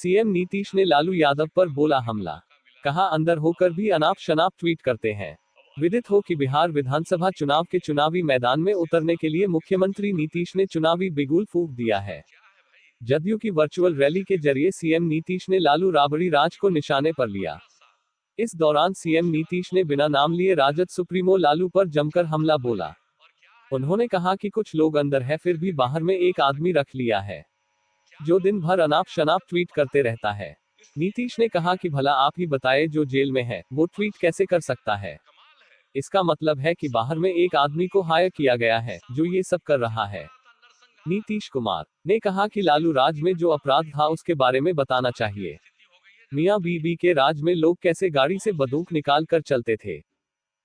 CM Nitish ने लालू यादव पर बोला हमला। कहा अंदर होकर भी अनाप शनाप ट्वीट करते हैं। विदित हो कि बिहार विधानसभा चुनाव के चुनावी मैदान में उतरने के लिए मुख्यमंत्री नीतीश ने चुनावी बिगुल फूंक दिया है। जदयू की वर्चुअल रैली के जरिए सीएम नीतीश ने लालू राबड़ी राज को निशाने पर लिया। इस दौरान सीएम नीतीश ने बिना नाम लिए राजद सुप्रीमो लालू पर जमकर हमला बोला। उन्होंने कहा कि कुछ लोग अंदर है फिर भी बाहर में एक आदमी रख लिया है जो दिन भर अनाप शनाप ट्वीट करते रहता है। नीतीश ने कहा कि भला आप ही बताए जो जेल में है वो ट्वीट कैसे कर सकता है। इसका मतलब है कि बाहर में एक आदमी को हायर किया गया है जो ये सब कर रहा है। नीतीश कुमार ने कहा कि लालू राज में जो अपराध था उसके बारे में बताना चाहिए। मियां बीबी के राज में लोग कैसे गाड़ी से बंदूक निकाल कर चलते थे।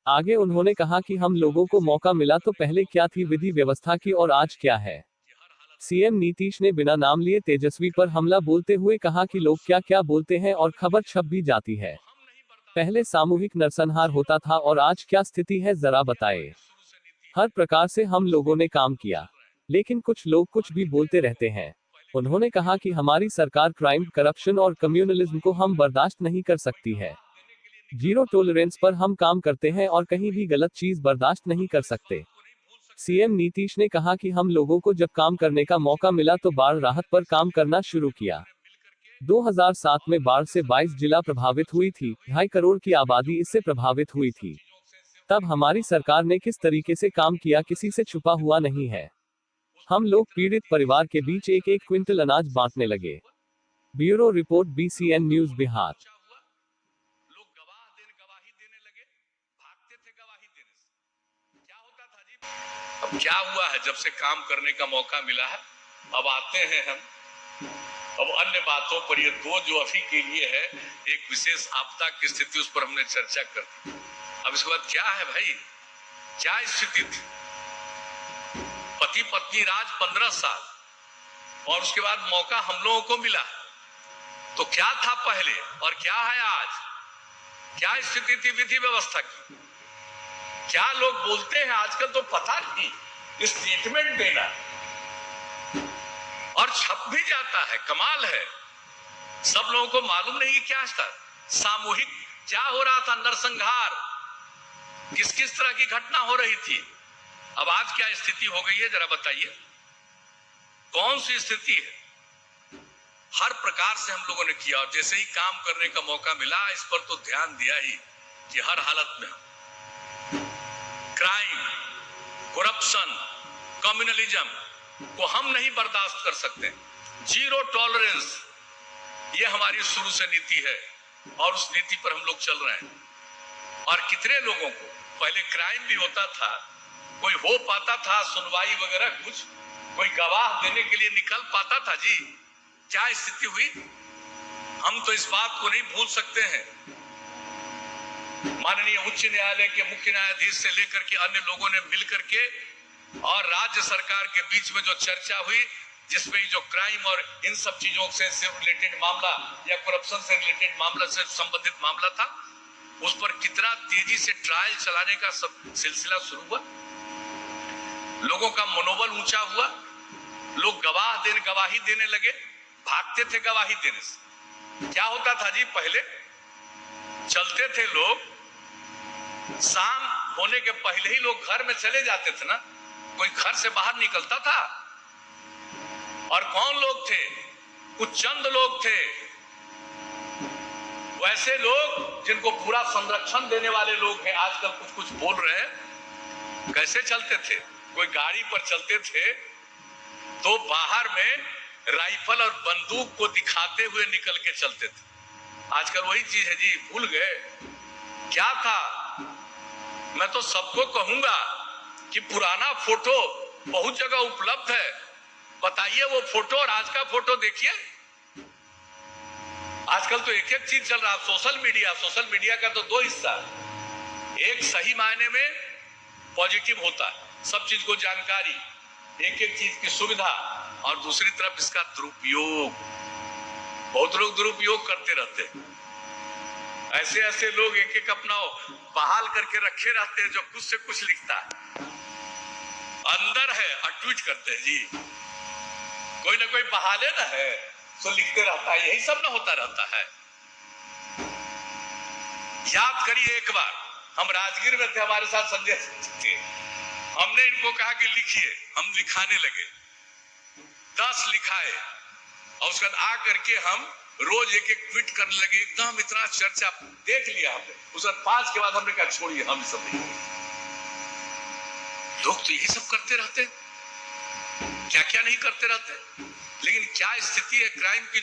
आगे उन्होंने कहा कि हम लोगों को मौका मिला तो पहले क्या थी विधि व्यवस्था की और आज क्या है। सीएम नीतीश ने बिना नाम लिए तेजस्वी पर हमला बोलते हुए कहा कि लोग क्या क्या बोलते हैं और खबर छप भी जाती है। पहले सामूहिक नरसंहार होता था और आज क्या स्थिति है जरा बताए। हर प्रकार से हम लोगों ने काम किया लेकिन कुछ लोग कुछ भी बोलते रहते हैं। उन्होंने कहा कि हमारी सरकार क्राइम, करप्शन और कम्युनलिज्म को हम बर्दाश्त नहीं कर सकती है। जीरो टॉलरेंस पर हम काम करते हैं और कहीं भी गलत चीज बर्दाश्त नहीं कर सकते। सीएम नीतीश ने कहा कि हम लोगों को जब काम करने का मौका मिला तो बाढ़ राहत पर काम करना शुरू किया। 2007 में बाढ़ से 22 जिला प्रभावित हुई थी, 2.5 करोड़ की आबादी इससे प्रभावित हुई थी। तब हमारी सरकार ने किस तरीके से काम किया किसी से छुपा हुआ नहीं है। हम लोग पीड़ित परिवार के बीच एक एक क्विंटल अनाज बांटने लगे। Bureau report BCN news Bihar. अब क्या हुआ है, जब से काम करने का मौका मिला है अब आते हैं हम अब अन्य बातों पर। ये दो जो अभी के लिए है, एक विशेष आपदा की स्थिति, उस पर हमने चर्चा कर दी। अब इसके बाद क्या है भाई, क्या स्थिति थी? पति पत्नी राज 15 साल और उसके बाद मौका हम लोगों को मिला। तो क्या था पहले और क्या है आज? क्या स्थिति थी विधि व्यवस्था की? क्या लोग बोलते हैं आजकल तो पता नहीं, स्टेटमेंट देना और छप भी जाता है। कमाल है, सब लोगों को मालूम नहीं क्या था सामूहिक क्या हो रहा था, नरसंहार, किस किस तरह की घटना हो रही थी। अब आज क्या स्थिति हो गई है जरा बताइए, कौन सी स्थिति है? हर प्रकार से हम लोगों ने किया और जैसे ही काम करने का मौका मिला इस पर तो ध्यान दिया ही कि हर हालत में क्राइम, करप्शन, कम्युनलिज्म को हम नहीं बर्दाश्त कर सकते। जीरो टॉलरेंस ये हमारी शुरू से नीति है और उस नीति पर हम लोग चल रहे हैं। और कितने लोगों को पहले क्राइम भी होता था, कोई हो पाता था सुनवाई वगैरह, कुछ कोई गवाह देने के लिए निकल पाता था जी। क्या स्थिति हुई, हम तो इस बात को नहीं भूल सकते हैं। माननीय उच्च न्यायालय के मुख्य न्यायाधीश से लेकर के अन्य लोगों ने मिलकर के और राज्य सरकार के बीच में जो चर्चा हुई, जिसमें जो क्राइम और इन सब चीजों से रिलेटेड मामला या करप्शन से रिलेटेड मामला से संबंधित मामला था, उस पर कितना तेजी से ट्रायल चलाने का सब सिलसिला शुरू हुआ। लोगों का मनोबल ऊंचा हुआ, लोग गवाही देने लगे, भागते थे गवाही देने से। क्या होता था जी, पहले चलते थे लोग, शाम होने के पहले ही लोग घर में चले जाते थे ना, कोई घर से बाहर निकलता था। और कौन लोग थे? कुछ चंद लोग थे, वैसे लोग जिनको पूरा संरक्षण देने वाले लोग हैं। आजकल कुछ कुछ बोल रहे हैं। कैसे चलते थे? कोई गाड़ी पर चलते थे तो बाहर में राइफल और बंदूक को दिखाते हुए निकल के चलते थे। आजकल वही चीज है जी, भूल गए क्या था। मैं तो सबको कहूंगा कि पुराना फोटो बहुत जगह उपलब्ध है, बताइए वो फोटो और आज का फोटो देखिए। आजकल तो एक एक चीज चल रहा है। सोशल मीडिया का तो दो हिस्सा, एक सही मायने में पॉजिटिव होता है, सब चीज को जानकारी, एक एक चीज की सुविधा, और दूसरी तरफ इसका दुरुपयोग। बहुत लोग दुरुपयोग करते रहते हैं। ऐसे ऐसे लोग एक एक अपना बहाल करके रखे रहते हैं जो कुछ से कुछ लिखता है, अंदर है और ट्वीट करते हैं जी। कोई ना कोई बहाले ना है, सो लिखते रहता है, यही सब ना होता रहता है। याद करिए एक बार, हम राजगीर में थे, हमारे साथ संजय थे, हमने इनको कहा कि लिखिए, हम लिखाने लगे, 10 लिखाए, और उसके बाद आ करके हम रोज एक एक ट्वीट करने लगे, एकदम इतना चर्चा देख लिया हमने। उसके बाद 5 के बाद हमने कहा छोड़िए, हम सब नहीं। लोग तो यही सब करते रहते, क्या क्या नहीं करते रहते, लेकिन क्या स्थिति है क्राइम की।